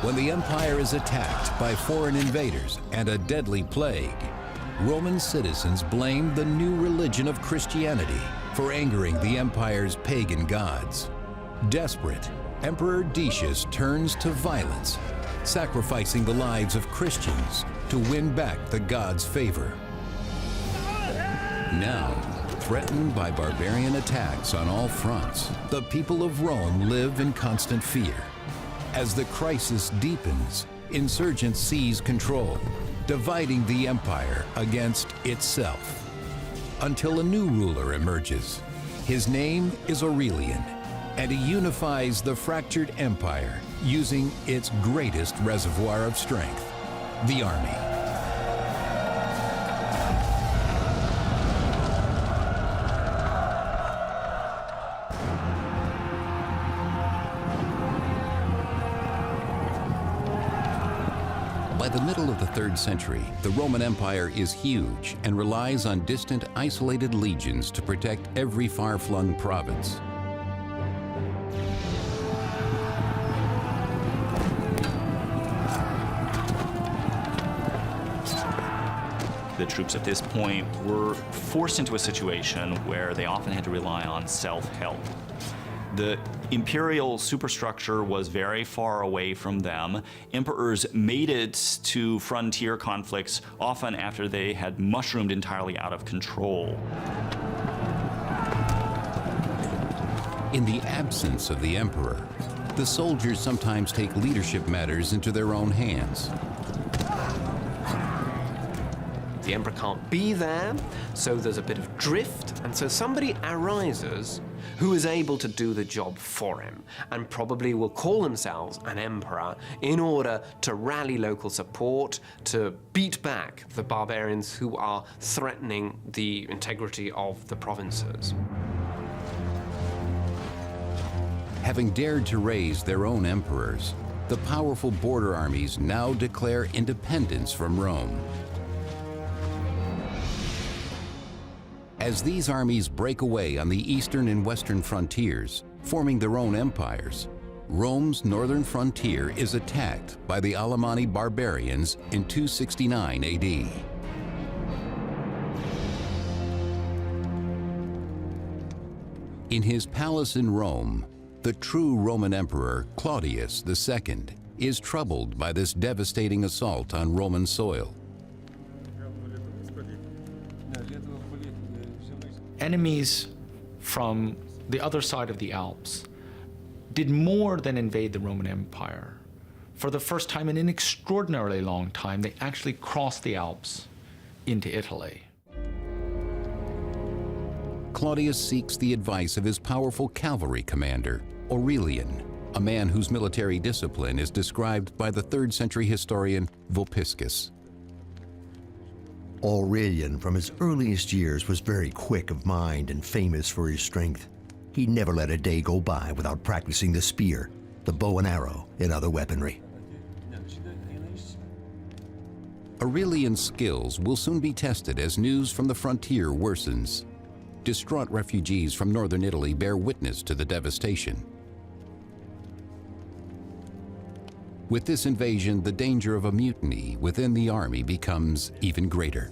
When the empire is attacked by foreign invaders and a deadly plague, Roman citizens blamed the new religion of Christianity for angering the empire's pagan gods. Desperate, Emperor Decius turns to violence, sacrificing the lives of Christians to win back the gods' favor. Now, threatened by barbarian attacks on all fronts, the people of Rome live in constant fear. As the crisis deepens, insurgents seize control, dividing the empire against itself, until a new ruler emerges. His name is Aurelian, and he unifies the fractured empire using its greatest reservoir of strength, the army. By the middle of the 3rd century, the Roman Empire is huge and relies on distant, isolated legions to protect every far-flung province. The troops at this point were forced into a situation where they often had to rely on self-help. The imperial superstructure was very far away from them. Emperors made it to frontier conflicts often after they had mushroomed entirely out of control. In the absence of the emperor, the soldiers sometimes take leadership matters into their own hands. The emperor can't be there, so there's a bit of drift, and so somebody arises who is able to do the job for him, and probably will call themselves an emperor in order to rally local support, to beat back the barbarians who are threatening the integrity of the provinces. Having dared to raise their own emperors, the powerful border armies now declare independence from Rome. As these armies break away on the eastern and western frontiers, forming their own empires, Rome's northern frontier is attacked by the Alemanni barbarians in 269 AD. In his palace in Rome, the true Roman emperor, Claudius II, is troubled by this devastating assault on Roman soil. Enemies from the other side of the Alps did more than invade the Roman Empire. For the first time in an extraordinarily long time, they actually crossed the Alps into Italy. Claudius seeks the advice of his powerful cavalry commander, Aurelian, a man whose military discipline is described by the 3rd century historian Vopiscus. Aurelian, from his earliest years, was very quick of mind and famous for his strength. He never let a day go by without practicing the spear, the bow and arrow, and other weaponry. Aurelian's skills will soon be tested as news from the frontier worsens. Distraught refugees from northern Italy bear witness to the devastation. With this invasion, the danger of a mutiny within the army becomes even greater.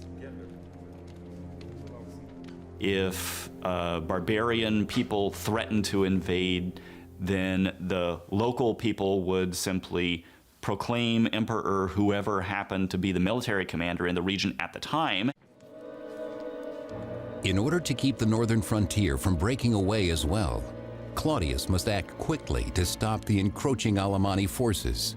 If barbarian people threatened to invade, then the local people would simply proclaim emperor whoever happened to be the military commander in the region at the time. In order to keep the northern frontier from breaking away as well, Claudius must act quickly to stop the encroaching Alemanni forces.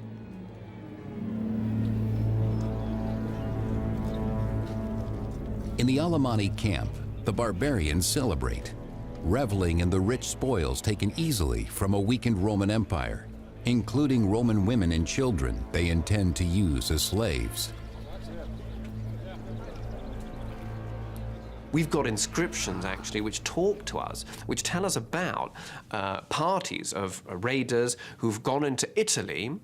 In the Alemanni camp, the barbarians celebrate, reveling in the rich spoils taken easily from a weakened Roman Empire, including Roman women and children they intend to use as slaves. We've got inscriptions, actually, which talk to us, which tell us about parties of raiders who've gone into Italy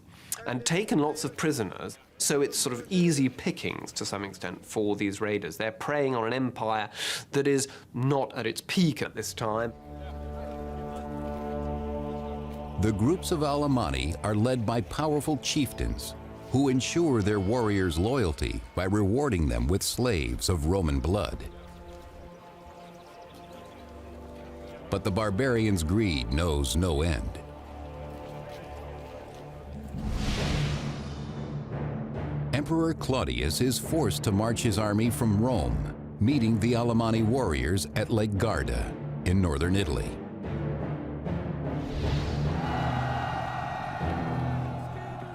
and taken lots of prisoners. So it's sort of easy pickings, to some extent, for these raiders. They're preying on an empire that is not at its peak at this time. The groups of Alemanni are led by powerful chieftains who ensure their warriors' loyalty by rewarding them with slaves of Roman blood. But the barbarians' greed knows no end. Emperor Claudius is forced to march his army from Rome, meeting the Alemanni warriors at Lake Garda in northern Italy.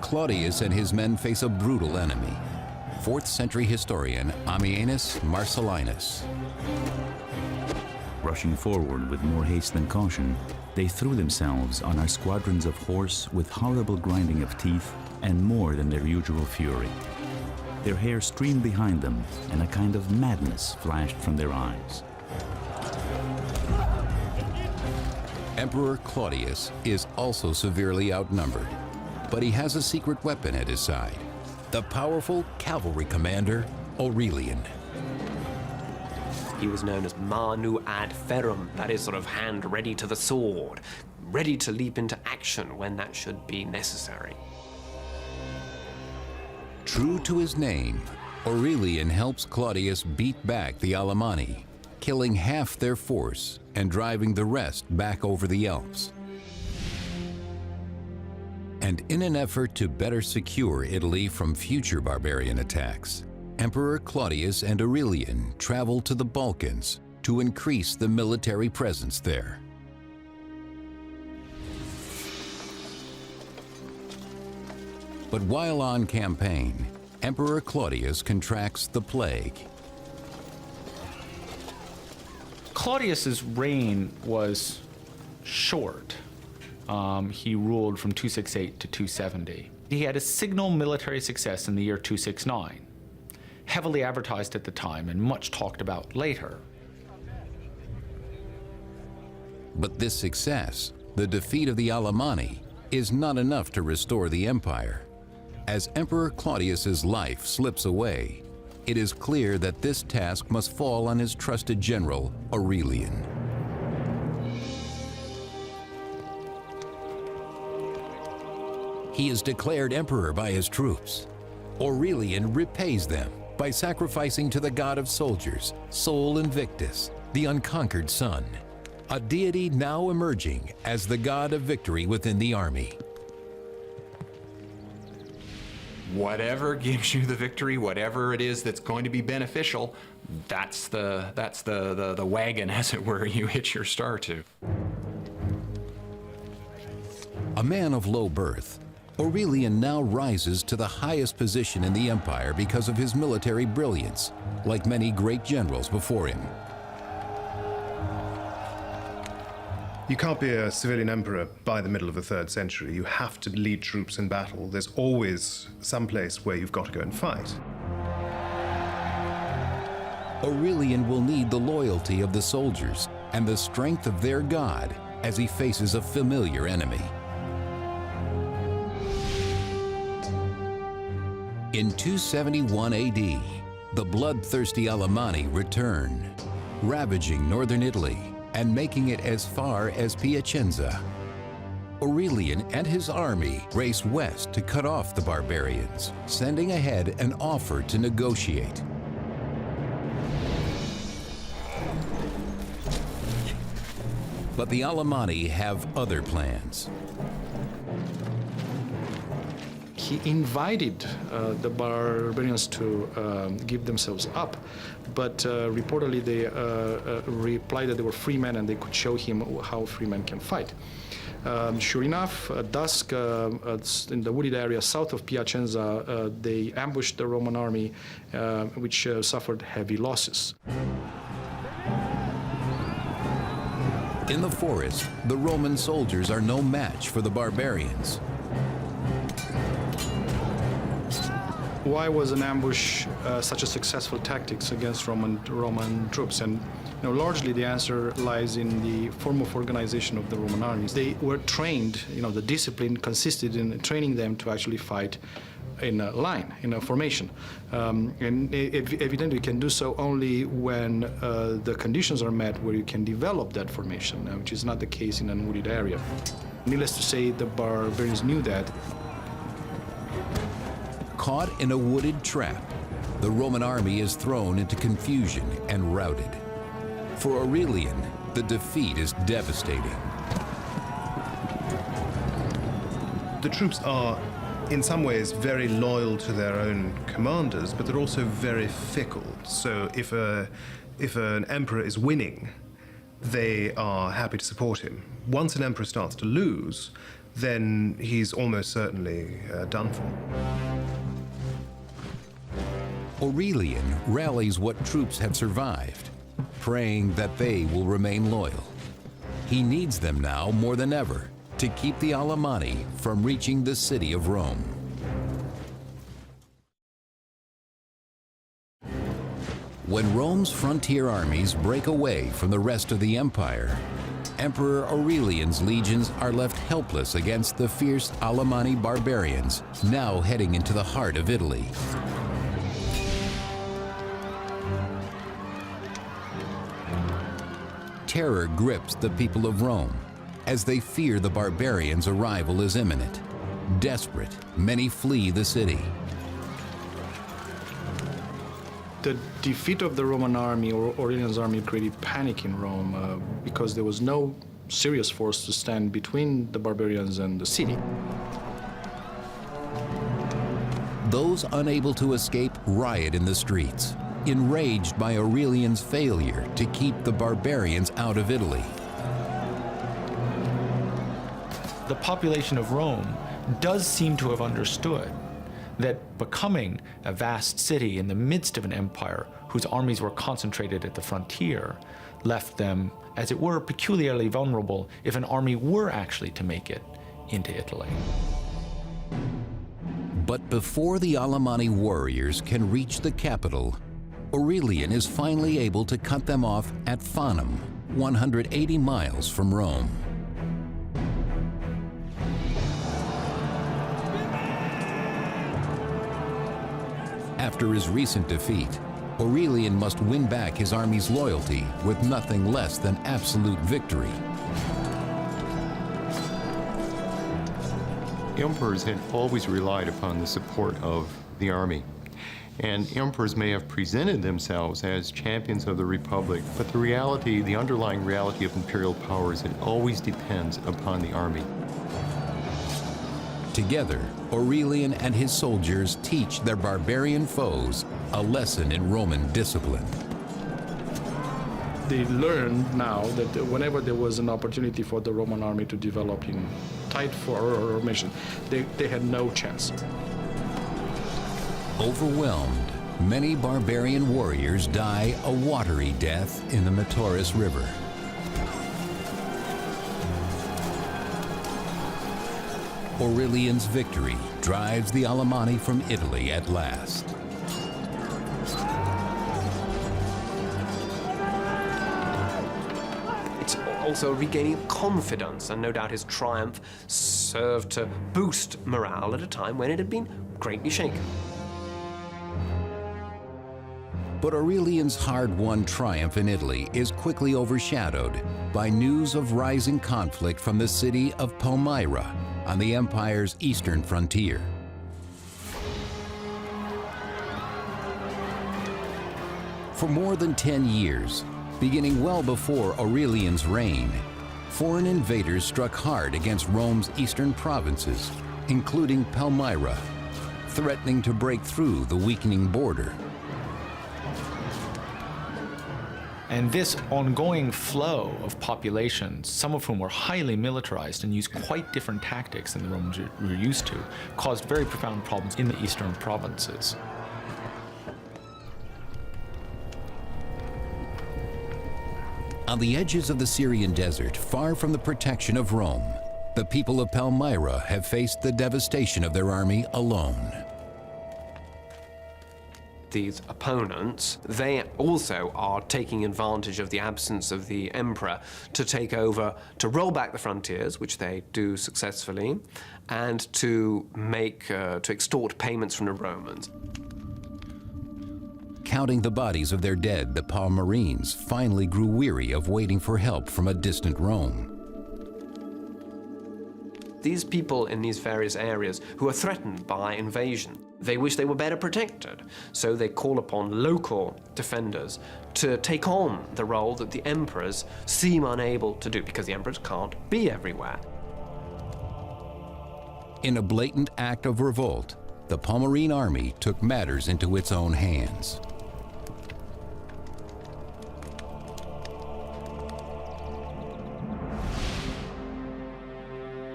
Claudius and his men face a brutal enemy, 4th century historian Ammianus Marcellinus. Rushing forward with more haste than caution, they threw themselves on our squadrons of horse with horrible grinding of teeth and more than their usual fury. Their hair streamed behind them, and a kind of madness flashed from their eyes. Emperor Claudius is also severely outnumbered, but he has a secret weapon at his side, the powerful cavalry commander Aurelian. He was known as manu ad ferrum, that is, sort of hand ready to the sword, ready to leap into action when that should be necessary. True to his name, Aurelian helps Claudius beat back the Alemanni, killing half their force and driving the rest back over the Alps. And in an effort to better secure Italy from future barbarian attacks, Emperor Claudius and Aurelian traveled to the Balkans to increase the military presence there. But while on campaign, Emperor Claudius contracts the plague. Claudius's reign was short. He ruled from 268 to 270. He had a signal military success in the year 269, heavily advertised at the time and much talked about later. But this success, the defeat of the Alemanni, is not enough to restore the empire. As Emperor Claudius's life slips away, it is clear that this task must fall on his trusted general, Aurelian. He is declared emperor by his troops. Aurelian repays them by sacrificing to the god of soldiers, Sol Invictus, the unconquered sun, a deity now emerging as the god of victory within the army. Whatever gives you the victory, whatever it is that's going to be beneficial, that's the wagon, as it were, you hitch your star to. A man of low birth, Aurelian now rises to the highest position in the empire because of his military brilliance, like many great generals before him. You can't be a civilian emperor by the middle of the 3rd century. You have to lead troops in battle. There's always some place where you've got to go and fight. Aurelian will need the loyalty of the soldiers and the strength of their god as he faces a familiar enemy. In 271 AD, the bloodthirsty Alemanni return, ravaging northern Italy and making it as far as Piacenza. Aurelian and his army race west to cut off the barbarians, sending ahead an offer to negotiate. But the Alemanni have other plans. He invited the barbarians to give themselves up, but reportedly they replied that they were free men and they could show him how free men can fight. Sure enough, at dusk, in the wooded area south of Piacenza, they ambushed the Roman army, which suffered heavy losses. In the forest, the Roman soldiers are no match for the barbarians. Why was an ambush such a successful tactic against Roman troops? And Largely the answer lies in the form of organization of the Roman armies. They were trained, the discipline consisted in training them to actually fight in a line, in a formation. And evidently you can do so only when the conditions are met where you can develop that formation, which is not the case in an wooded area. Needless to say, the barbarians knew that. Caught in a wooded trap, the Roman army is thrown into confusion and routed. For Aurelian, the defeat is devastating. The troops are, in some ways, very loyal to their own commanders, but they're also very fickle. So if an emperor is winning, they are happy to support him. Once an emperor starts to lose, then he's almost certainly done for. Aurelian rallies what troops have survived, praying that they will remain loyal. He needs them now more than ever to keep the Alemanni from reaching the city of Rome. When Rome's frontier armies break away from the rest of the empire, Emperor Aurelian's legions are left helpless against the fierce Alemanni barbarians now heading into the heart of Italy. Terror grips the people of Rome as they fear the barbarians' arrival is imminent. Desperate, many flee the city. The defeat of the Roman army, or Aurelian's army, created panic in Rome because there was no serious force to stand between the barbarians and the city. Those unable to escape riot in the streets, enraged by Aurelian's failure to keep the barbarians out of Italy. The population of Rome does seem to have understood that becoming a vast city in the midst of an empire whose armies were concentrated at the frontier left them, as it were, peculiarly vulnerable if an army were actually to make it into Italy. But before the Alemanni warriors can reach the capital, Aurelian is finally able to cut them off at Fanum, 180 miles from Rome. After his recent defeat, Aurelian must win back his army's loyalty with nothing less than absolute victory. Emperors had always relied upon the support of the army. And emperors may have presented themselves as champions of the Republic, but the reality, the underlying reality of imperial powers, it always depends upon the army. Together, Aurelian and his soldiers teach their barbarian foes a lesson in Roman discipline. They learned now that whenever there was an opportunity for the Roman army to develop in tight formation, they had no chance. Overwhelmed, many barbarian warriors die a watery death in the Metaurus River. Aurelian's victory drives the Alemanni from Italy at last. It's also regaining confidence, and no doubt his triumph served to boost morale at a time when it had been greatly shaken. But Aurelian's hard-won triumph in Italy is quickly overshadowed by news of rising conflict from the city of Palmyra on the empire's eastern frontier. For more than 10 years, beginning well before Aurelian's reign, foreign invaders struck hard against Rome's eastern provinces, including Palmyra, threatening to break through the weakening border. And this ongoing flow of populations, some of whom were highly militarized and used quite different tactics than the Romans were used to, caused very profound problems in the eastern provinces. On the edges of the Syrian desert, far from the protection of Rome, the people of Palmyra have faced the devastation of their army alone. these opponents, they also are taking advantage of the absence of the emperor to take over, to roll back the frontiers, which they do successfully, and to extort payments from the Romans. Counting the bodies of their dead, the Palmyrenes finally grew weary of waiting for help from a distant Rome. These people in these various areas who are threatened by invasion, they wish they were better protected, so they call upon local defenders to take on the role that the emperors seem unable to do, because the emperors can't be everywhere. In a blatant act of revolt, the Palmyrene army took matters into its own hands.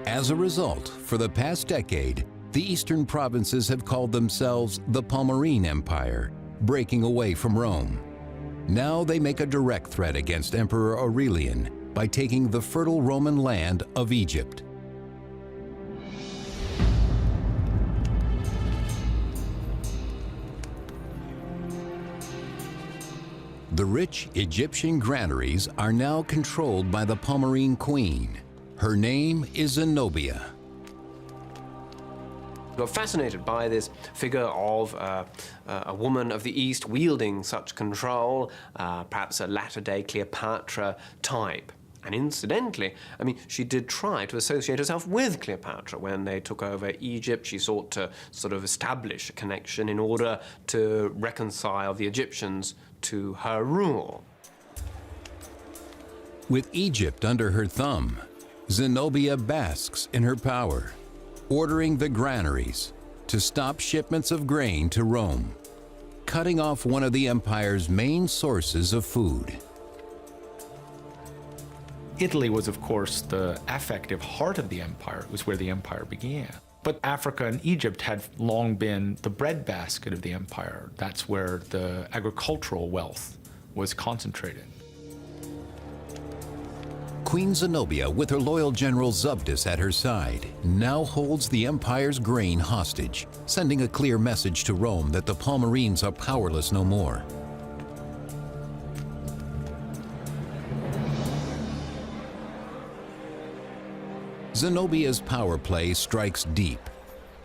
As a result, for the past decade, the eastern provinces have called themselves the Palmyrene Empire, breaking away from Rome. Now they make a direct threat against Emperor Aurelian by taking the fertile Roman land of Egypt. The rich Egyptian granaries are now controlled by the Palmyrene queen. Her name is Zenobia. We're fascinated by this figure of a woman of the East wielding such control, perhaps a latter-day Cleopatra type. And incidentally, I mean, she did try to associate herself with Cleopatra. When they took over Egypt, she sought to sort of establish a connection in order to reconcile the Egyptians to her rule. With Egypt under her thumb, Zenobia basks in her power, ordering the granaries to stop shipments of grain to Rome, cutting off one of the empire's main sources of food. Italy was, of course, the affective heart of the empire. It was where the empire began. But Africa and Egypt had long been the breadbasket of the empire. That's where the agricultural wealth was concentrated. Queen Zenobia, with her loyal general Zubdus at her side, now holds the empire's grain hostage, sending a clear message to Rome that the Palmyrenes are powerless no more. Zenobia's power play strikes deep.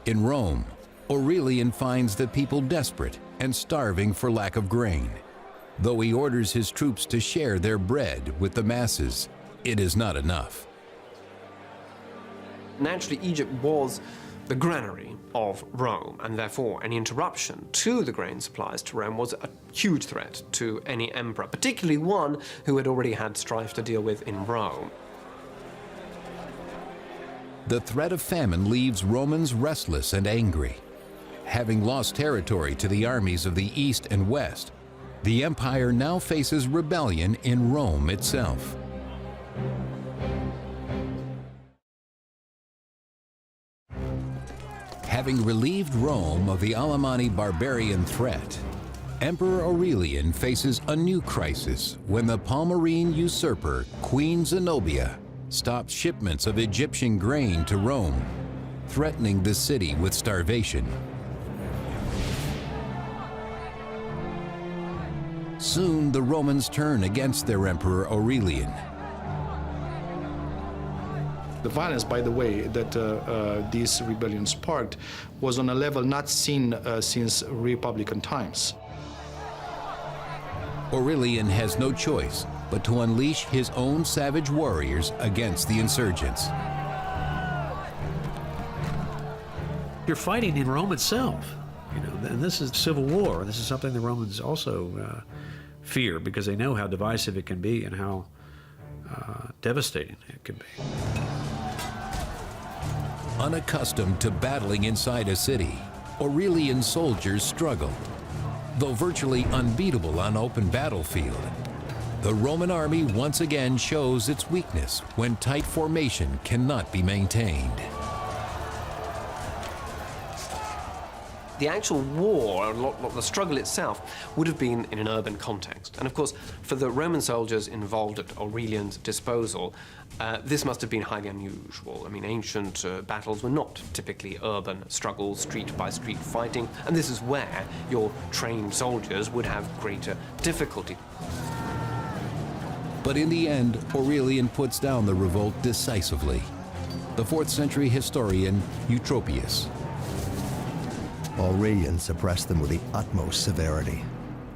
In Rome, Aurelian finds the people desperate and starving for lack of grain. Though he orders his troops to share their bread with the masses, it is not enough. Naturally, Egypt was the granary of Rome, and therefore any interruption to the grain supplies to Rome was a huge threat to any emperor, particularly one who had already had strife to deal with in Rome. The threat of famine leaves Romans restless and angry. Having lost territory to the armies of the East and West, the empire now faces rebellion in Rome itself. Having relieved Rome of the Alemanni barbarian threat, Emperor Aurelian faces a new crisis when the Palmyrene usurper, Queen Zenobia, stops shipments of Egyptian grain to Rome, threatening the city with starvation. Soon the Romans turn against their Emperor Aurelian. The violence, by the way, that these rebellions sparked was on a level not seen since Republican times. Aurelian has no choice but to unleash his own savage warriors against the insurgents. You're fighting in Rome itself, you know, and this is civil war. This is something the Romans also fear because they know how divisive it can be and how devastating it can be. Unaccustomed to battling inside a city, Aurelian soldiers struggle. Though virtually unbeatable on open battlefield, the Roman army once again shows its weakness when tight formation cannot be maintained. the actual war, the struggle itself, would have been in an urban context. And of course, for the Roman soldiers involved at Aurelian's disposal, this must have been highly unusual. I mean, ancient battles were not typically urban struggles, street by street fighting, and this is where your trained soldiers would have greater difficulty. But in the end, Aurelian puts down the revolt decisively. The 4th century historian Eutropius. Aurelian suppressed them with the utmost severity.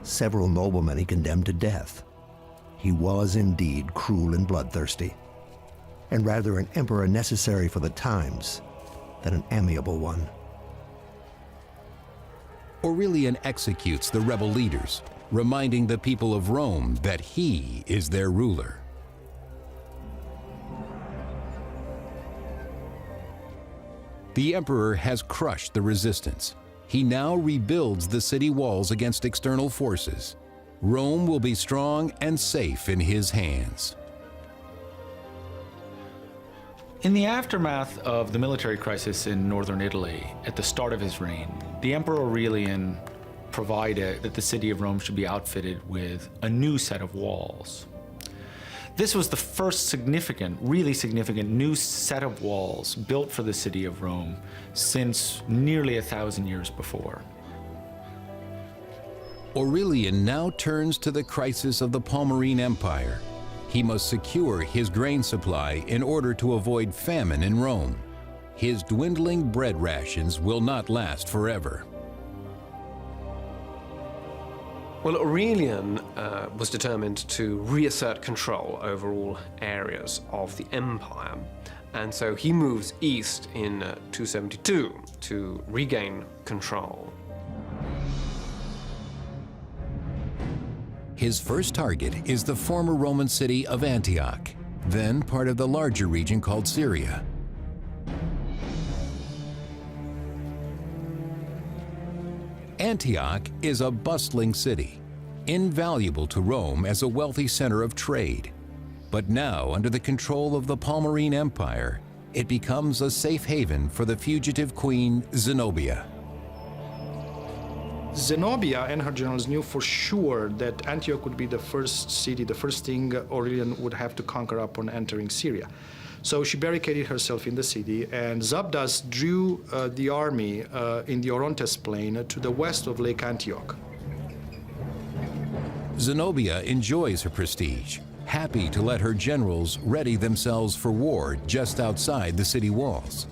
Several noblemen he condemned to death. He was indeed cruel and bloodthirsty, and rather an emperor necessary for the times than an amiable one. Aurelian executes the rebel leaders, reminding the people of Rome that he is their ruler. The emperor has crushed the resistance. He now rebuilds the city walls against external forces. Rome will be strong and safe in his hands. In the aftermath of the military crisis in northern Italy, at the start of his reign, the Emperor Aurelian provided that the city of Rome should be outfitted with a new set of walls. This was the first significant, really significant new set of walls built for the city of Rome since nearly 1,000 years before. Aurelian now turns to the crisis of the Palmyrene Empire. He must secure his grain supply in order to avoid famine in Rome. His dwindling bread rations will not last forever. Well, Aurelian was determined to reassert control over all areas of the empire, and so he moves east in 272 to regain control. His first target is the former Roman city of Antioch, then part of the larger region called Syria. Antioch is a bustling city, invaluable to Rome as a wealthy center of trade. But now, under the control of the Palmyrene Empire, it becomes a safe haven for the fugitive queen Zenobia. Zenobia and her generals knew for sure that Antioch would be the first city, the first thing Aurelian would have to conquer upon entering Syria. So she barricaded herself in the city, and Zabdas drew the army in the Orontes plain to the west of Lake Antioch. Zenobia enjoys her prestige, happy to let her generals ready themselves for war just outside the city walls.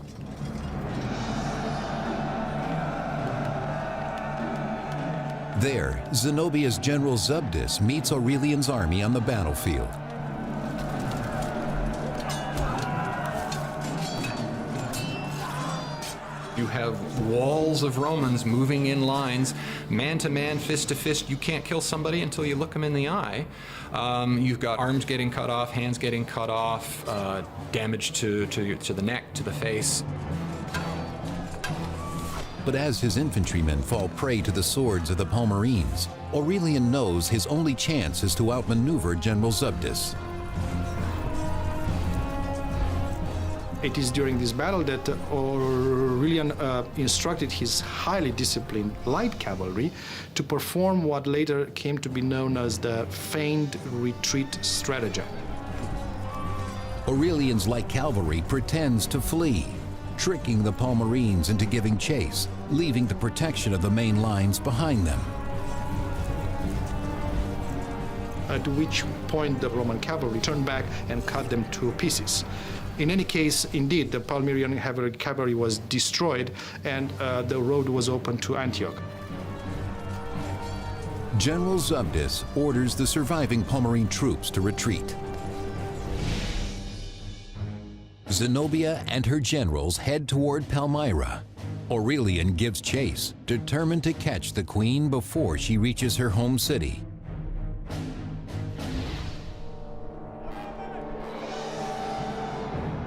There, Zenobia's general Zabdas meets Aurelian's army on the battlefield. You have walls of Romans moving in lines, man to man, fist to fist. You can't kill somebody until you look them in the eye. You've got arms getting cut off, hands getting cut off, damage to the neck, to the face. But as his infantrymen fall prey to the swords of the Palmyrenes, Aurelian knows his only chance is to outmaneuver General Zabdas. It is during this battle that Aurelian instructed his highly disciplined light cavalry to perform what later came to be known as the feigned retreat stratagem. Aurelian's light cavalry pretends to flee, tricking the Palmyrenes into giving chase, leaving the protection of the main lines behind them. At which point the Roman cavalry turned back and cut them to pieces. In any case, indeed, the Palmyrene cavalry was destroyed, and the road was open to Antioch. General Zabdas orders the surviving Palmyrene troops to retreat. Zenobia and her generals head toward Palmyra. Aurelian gives chase, determined to catch the queen before she reaches her home city.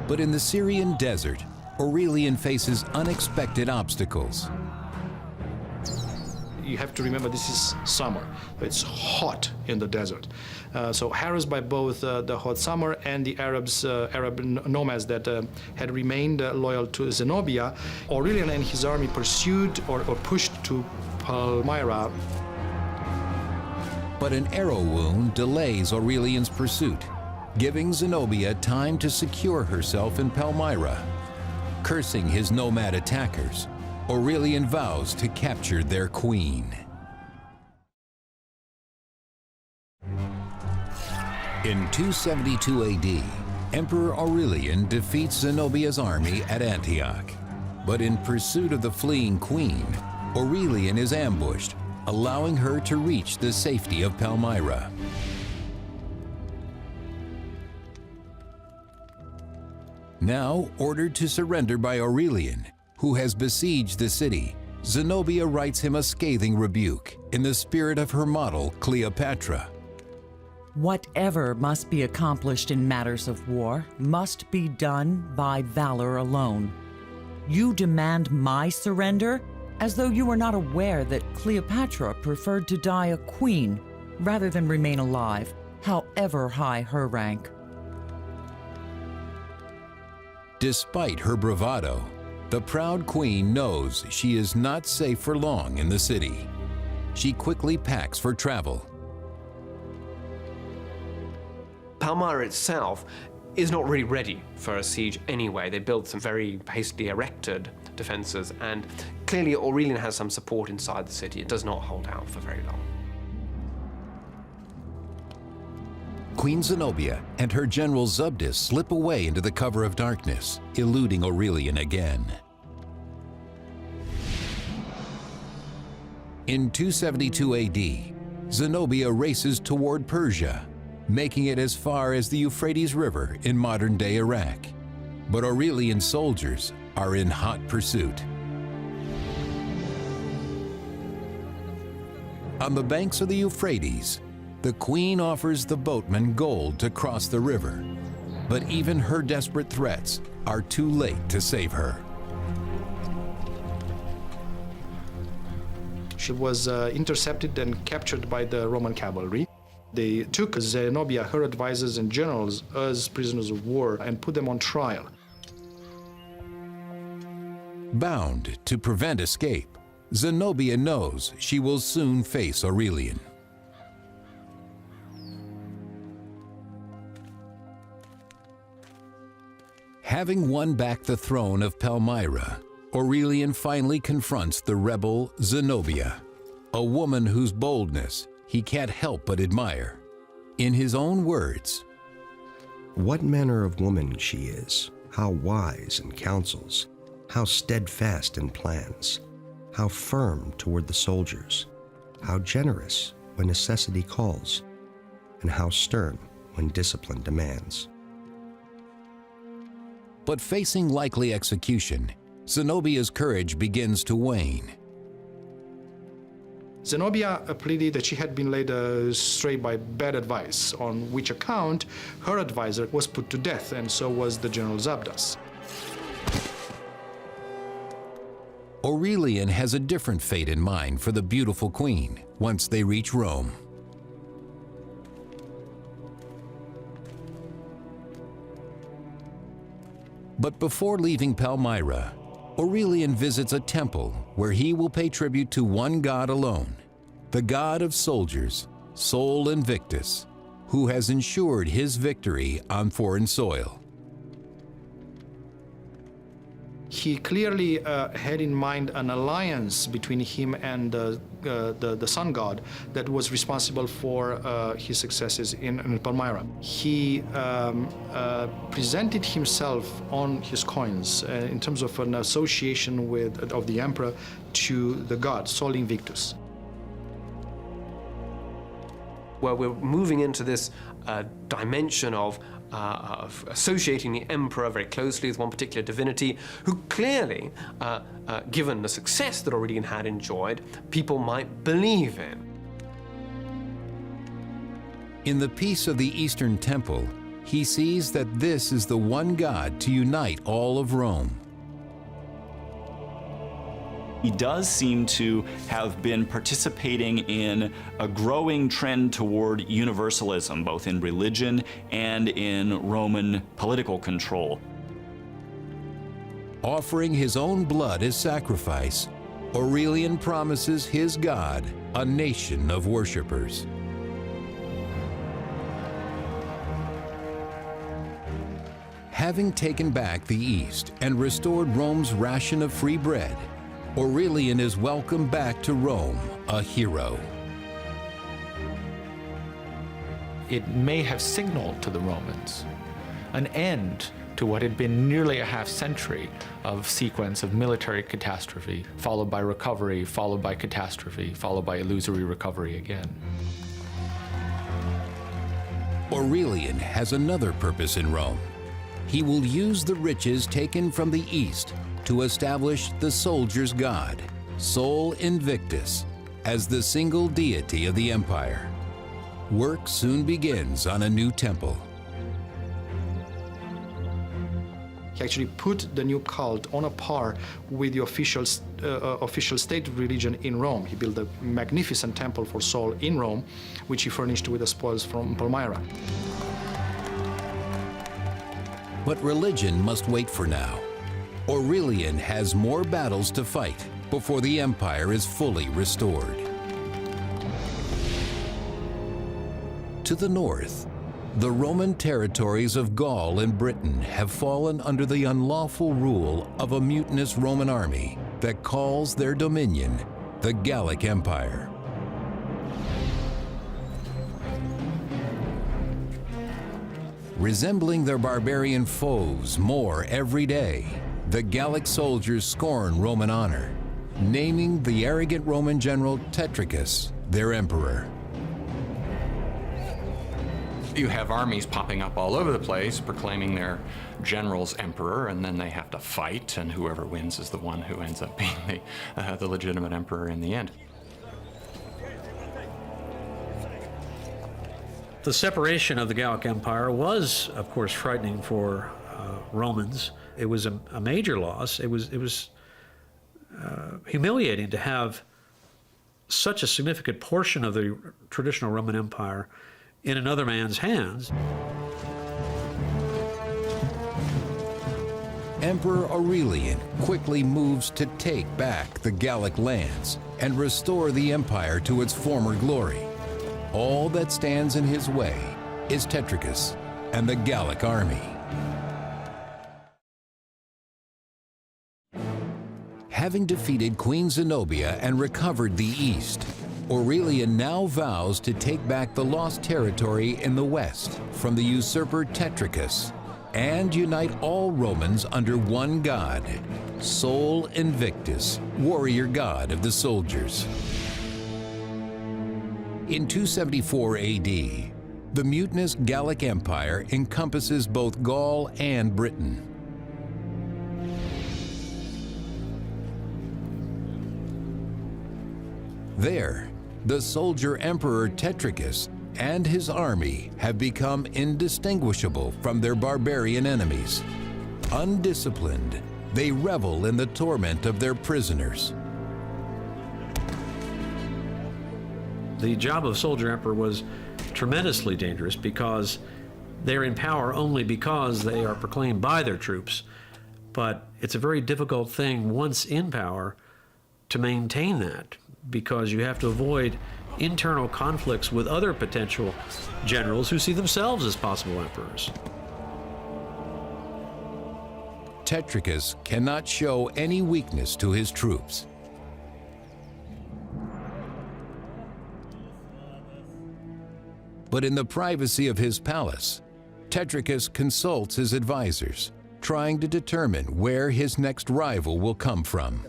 But in the Syrian desert, Aurelian faces unexpected obstacles. you have to remember this is summer. It's hot in the desert. So harassed by both the hot summer and the Arab nomads that had remained loyal to Zenobia, Aurelian and his army pursued or pushed to Palmyra. But an arrow wound delays Aurelian's pursuit, giving Zenobia time to secure herself in Palmyra. Cursing his nomad attackers, Aurelian vows to capture their queen. In 272 AD, Emperor Aurelian defeats Zenobia's army at Antioch. But in pursuit of the fleeing queen, Aurelian is ambushed, allowing her to reach the safety of Palmyra. Now ordered to surrender by Aurelian, who has besieged the city, Zenobia writes him a scathing rebuke in the spirit of her model, Cleopatra. Whatever must be accomplished in matters of war must be done by valor alone. You demand my surrender as though you were not aware that Cleopatra preferred to die a queen rather than remain alive, however high her rank. Despite her bravado, the proud queen knows she is not safe for long in the city. She quickly packs for travel. Palmyra itself is not really ready for a siege anyway. They built some very hastily erected defenses, and clearly Aurelian has some support inside the city. It does not hold out for very long. Queen Zenobia and her general Zubdus slip away into the cover of darkness, eluding Aurelian again. In 272 AD, Zenobia races toward Persia, making it as far as the Euphrates River in modern-day Iraq. But Aurelian's soldiers are in hot pursuit. On the banks of the Euphrates, the queen offers the boatmen gold to cross the river, but even her desperate threats are too late to save her. She was intercepted and captured by the Roman cavalry. They took Zenobia, her advisors and generals, as prisoners of war and put them on trial. Bound to prevent escape, Zenobia knows she will soon face Aurelian. Having won back the throne of Palmyra, Aurelian finally confronts the rebel Zenobia, a woman whose boldness he can't help but admire. In his own words, What manner of woman she is, how wise in counsels, how steadfast in plans, how firm toward the soldiers, how generous when necessity calls, and how stern when discipline demands. But facing likely execution, Zenobia's courage begins to wane. Zenobia pleaded that she had been led astray by bad advice, on which account her advisor was put to death, and so was the general Zubdus. Aurelian has a different fate in mind for the beautiful queen once they reach Rome. But before leaving Palmyra, Aurelian visits a temple where he will pay tribute to one god alone, the god of soldiers, Sol Invictus, who has ensured his victory on foreign soil. He clearly had in mind an alliance between him and the sun god that was responsible for his successes in Palmyra. He presented himself on his coins in terms of an association of the emperor to the god, Sol Invictus. Where we're moving into this dimension of associating the emperor very closely with one particular divinity, who clearly, given the success that Aurelian had enjoyed, people might believe in. In the peace of the Eastern Temple, he sees that this is the one God to unite all of Rome. He does seem to have been participating in a growing trend toward universalism, both in religion and in Roman political control. Offering his own blood as sacrifice, Aurelian promises his God a nation of worshipers. Having taken back the East and restored Rome's ration of free bread, Aurelian is welcomed back to Rome, a hero. It may have signaled to the Romans an end to what had been nearly a half-century of sequence of military catastrophe, followed by recovery, followed by catastrophe, followed by illusory recovery again. Aurelian has another purpose in Rome. He will use the riches taken from the East to establish the soldier's god, Sol Invictus, as the single deity of the empire. Work soon begins on a new temple. He actually put the new cult on a par with the official state religion in Rome. He built a magnificent temple for Sol in Rome, which he furnished with the spoils from Palmyrene. But religion must wait for now. Aurelian has more battles to fight before the empire is fully restored. To the north, the Roman territories of Gaul and Britain have fallen under the unlawful rule of a mutinous Roman army that calls their dominion the Gallic Empire. Resembling their barbarian foes more every day, the Gallic soldiers scorn Roman honor, naming the arrogant Roman general Tetricus their emperor. You have armies popping up all over the place, proclaiming their general's emperor, and then they have to fight, and whoever wins is the one who ends up being the legitimate emperor in the end. The separation of the Gallic Empire was, of course, frightening for Romans. It was a major loss. It was humiliating to have such a significant portion of the traditional Roman Empire in another man's hands. Emperor Aurelian quickly moves to take back the Gallic lands and restore the empire to its former glory. All that stands in his way is Tetricus and the Gallic army. Having defeated Queen Zenobia and recovered the East, Aurelian now vows to take back the lost territory in the West from the usurper Tetricus and unite all Romans under one god, Sol Invictus, warrior god of the soldiers. In 274 AD, the mutinous Gallic Empire encompasses both Gaul and Britain. There, the soldier emperor Tetricus and his army have become indistinguishable from their barbarian enemies. Undisciplined, they revel in the torment of their prisoners. The job of soldier emperor was tremendously dangerous because they're in power only because they are proclaimed by their troops. But it's a very difficult thing once in power to maintain that, because you have to avoid internal conflicts with other potential generals who see themselves as possible emperors. Tetricus cannot show any weakness to his troops. But in the privacy of his palace, Tetricus consults his advisors, trying to determine where his next rival will come from.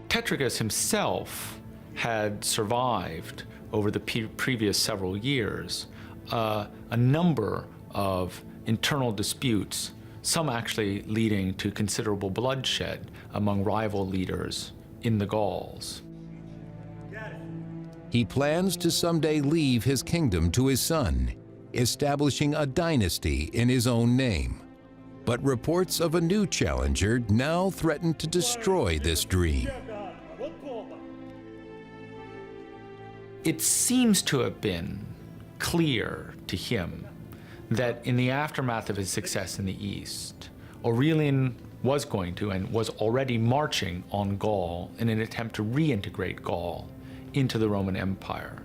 Tetricus himself had survived over the previous several years a number of internal disputes, some actually leading to considerable bloodshed among rival leaders in the Gauls. He plans to someday leave his kingdom to his son, establishing a dynasty in his own name. But reports of a new challenger now threaten to destroy this dream. It seems to have been clear to him that in the aftermath of his success in the East, Aurelian was going to and was already marching on Gaul in an attempt to reintegrate Gaul into the Roman Empire.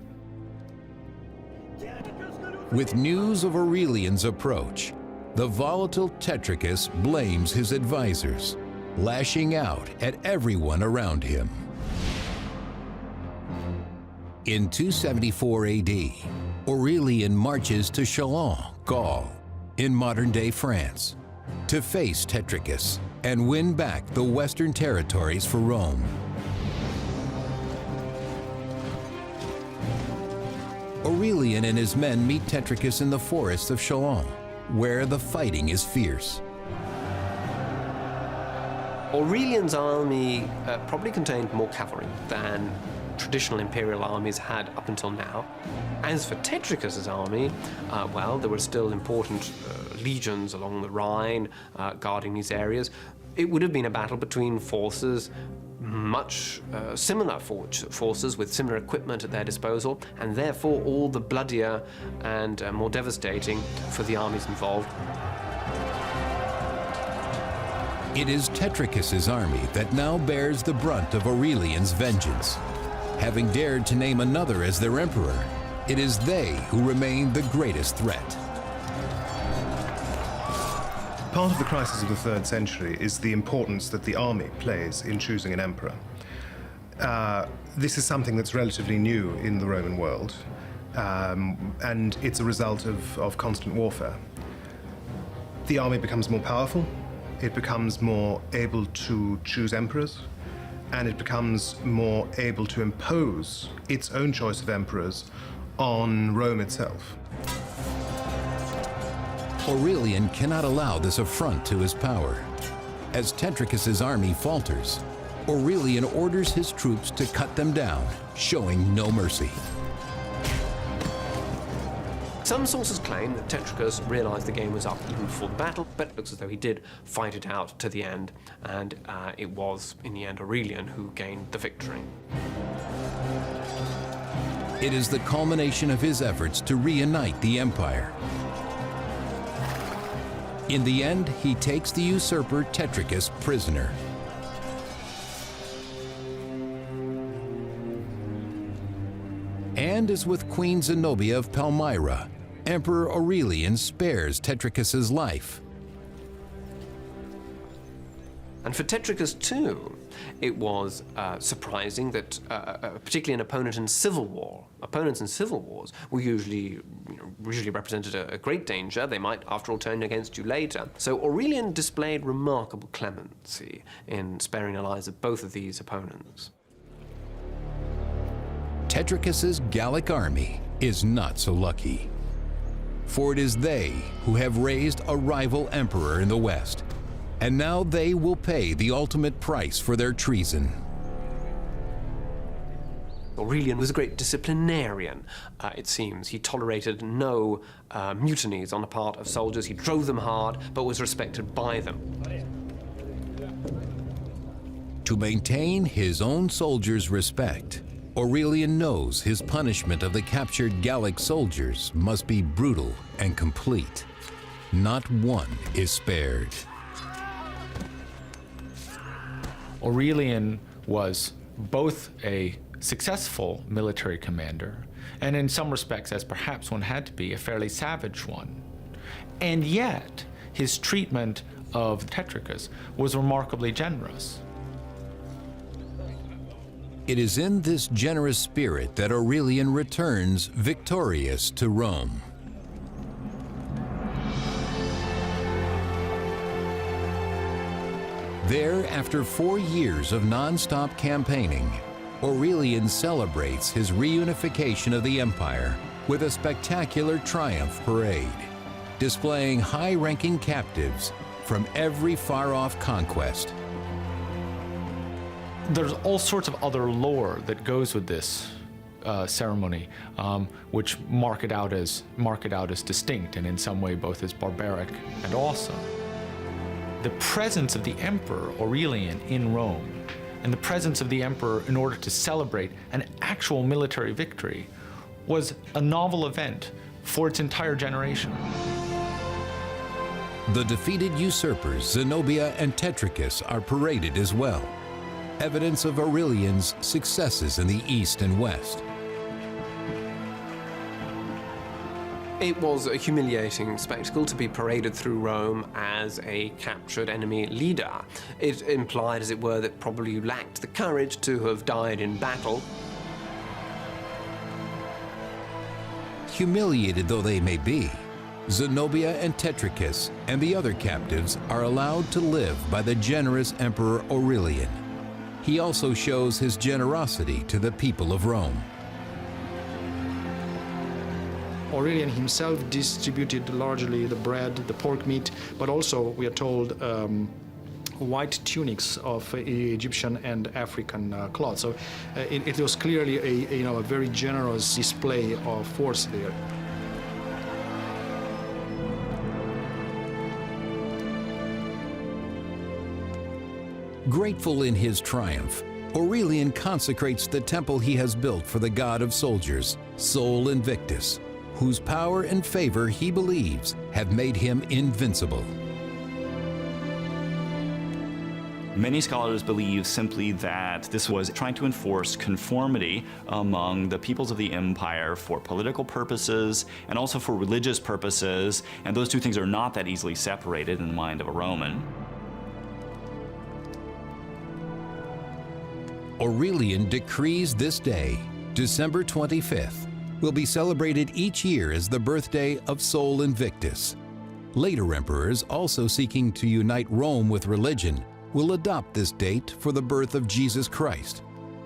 With news of Aurelian's approach, the volatile Tetricus blames his advisors, lashing out at everyone around him. In 274 AD, Aurelian marches to Chalons, Gaul, in modern-day France, to face Tetricus and win back the western territories for Rome. Aurelian and his men meet Tetricus in the forests of Chalons, where the fighting is fierce. Aurelian's army probably contained more cavalry than traditional imperial armies had up until now. As for Tetricus's army, well, there were still important legions along the Rhine guarding these areas. It would have been a battle between forces, much similar forces with similar equipment at their disposal, and therefore all the bloodier and more devastating for the armies involved. It is Tetricus's army that now bears the brunt of Aurelian's vengeance. Having dared to name another as their emperor, it is they who remain the greatest threat. Part of the crisis of the 3rd century is the importance that the army plays in choosing an emperor. This is something that's relatively new in the Roman world, and it's a result of constant warfare. The army becomes more powerful, it becomes more able to choose emperors, and it becomes more able to impose its own choice of emperors on Rome itself. Aurelian cannot allow this affront to his power. As Tetricus's army falters, Aurelian orders his troops to cut them down, showing no mercy. Some sources claim that Tetricus realized the game was up even before the battle, but it looks as though he did fight it out to the end, and it was, in the end, Aurelian who gained the victory. It is the culmination of his efforts to reunite the empire. In the end, he takes the usurper Tetricus prisoner. And as with Queen Zenobia of Palmyra, Emperor Aurelian spares Tetricus's life. And for Tetricus too, it was surprising that, particularly an opponent in civil war, opponents in civil wars were usually represented a great danger. They might, after all, turn against you later. So Aurelian displayed remarkable clemency in sparing the lives of both of these opponents. Tetricus's Gallic army is not so lucky, for it is they who have raised a rival emperor in the West, and now they will pay the ultimate price for their treason. Aurelian was a great disciplinarian, it seems. He tolerated no mutinies on the part of soldiers. He drove them hard, but was respected by them. To maintain his own soldiers' respect, Aurelian knows his punishment of the captured Gallic soldiers must be brutal and complete. Not one is spared. Aurelian was both a successful military commander and in some respects, as perhaps one had to be, a fairly savage one. And yet, his treatment of Tetricus was remarkably generous. It is in this generous spirit that Aurelian returns victorious to Rome. There, after 4 years of non-stop campaigning, Aurelian celebrates his reunification of the empire with a spectacular triumph parade, displaying high-ranking captives from every far-off conquest. There's all sorts of other lore that goes with this ceremony, which mark it out as distinct and in some way both as barbaric and awesome. the presence of the emperor Aurelian in Rome and the presence of the emperor in order to celebrate an actual military victory was a novel event for its entire generation. The defeated usurpers Zenobia and Tetricus are paraded as well, evidence of Aurelian's successes in the east and west. It was a humiliating spectacle to be paraded through Rome as a captured enemy leader. It implied, as it were, that probably you lacked the courage to have died in battle. Humiliated though they may be, Zenobia and Tetricus and the other captives are allowed to live by the generous Emperor Aurelian. He also shows his generosity to the people of Rome. Aurelian himself distributed largely the bread, the pork meat, but also, we are told, white tunics of Egyptian and African cloth. So it was clearly a very generous display of force there. Grateful in his triumph, Aurelian consecrates the temple he has built for the god of soldiers, Sol Invictus, whose power and favor he believes have made him invincible. Many scholars believe simply that this was trying to enforce conformity among the peoples of the empire for political purposes and also for religious purposes, and those two things are not that easily separated in the mind of a Roman. Aurelian decrees this day, December 25th, will be celebrated each year as the birthday of Sol Invictus. Later emperors, also seeking to unite Rome with religion, will adopt this date for the birth of Jesus Christ.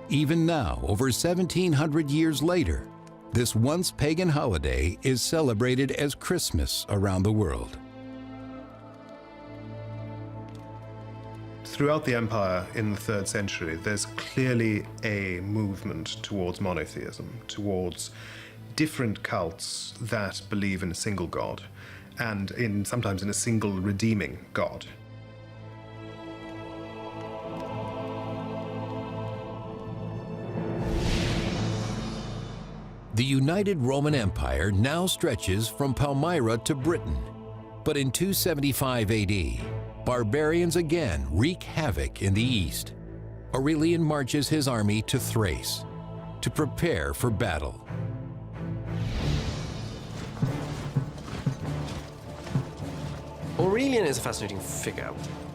Even now, over 1,700 years later, this once pagan holiday is celebrated as Christmas around the world. Throughout the empire in the 3rd century, there's clearly a movement towards monotheism, towards different cults that believe in a single god, and sometimes in a single redeeming god. The United Roman Empire now stretches from Palmyra to Britain, but in 275 AD, barbarians again wreak havoc in the east. Aurelian marches his army to Thrace to prepare for battle. Aurelian is a fascinating figure.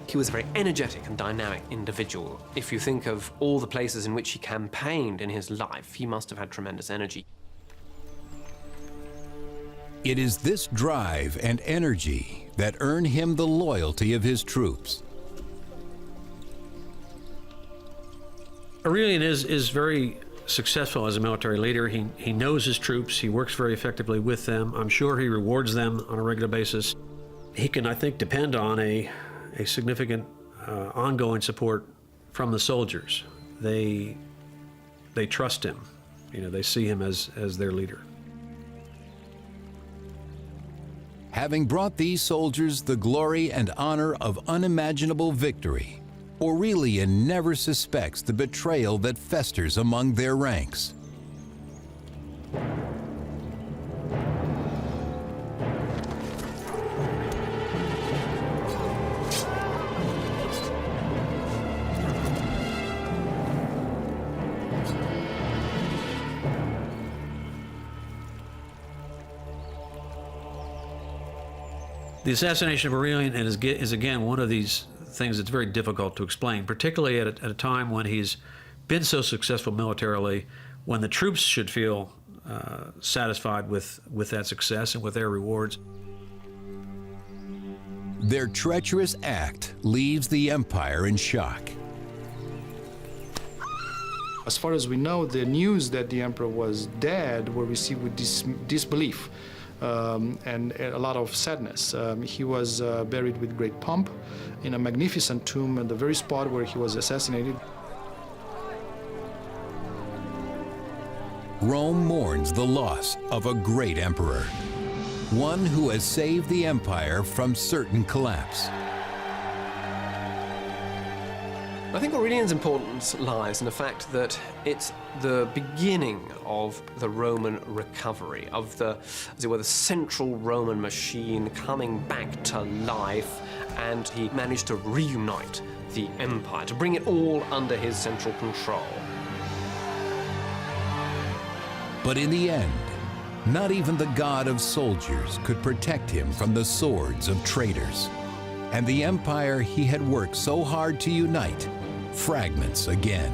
He was a very energetic and dynamic individual. If you think of all the places in which he campaigned in his life, he must have had tremendous energy. It is this drive and energy that earn him the loyalty of his troops. Aurelian is very successful as a military leader. He knows his troops. He works very effectively with them. I'm sure he rewards them on a regular basis. He can, I think, depend on a significant ongoing support from the soldiers. They trust him. You know, they see him as their leader. Having brought these soldiers the glory and honor of unimaginable victory, Aurelian never suspects the betrayal that festers among their ranks. The assassination of Aurelian is again one of these things that's very difficult to explain, particularly at a time when he's been so successful militarily, when the troops should feel satisfied with that success and with their rewards. Their treacherous act leaves the empire in shock. As far as we know, the news that the emperor was dead were received with disbelief. And a lot of sadness. He was buried with great pomp in a magnificent tomb at the very spot where he was assassinated. Rome mourns the loss of a great emperor, one who has saved the empire from certain collapse. I think Aurelian's importance lies in the fact that it's the beginning of the Roman recovery, of the, as it were, the central Roman machine coming back to life, and he managed to reunite the empire, to bring it all under his central control. But in the end, not even the god of soldiers could protect him from the swords of traitors. And the empire he had worked so hard to unite fragments again.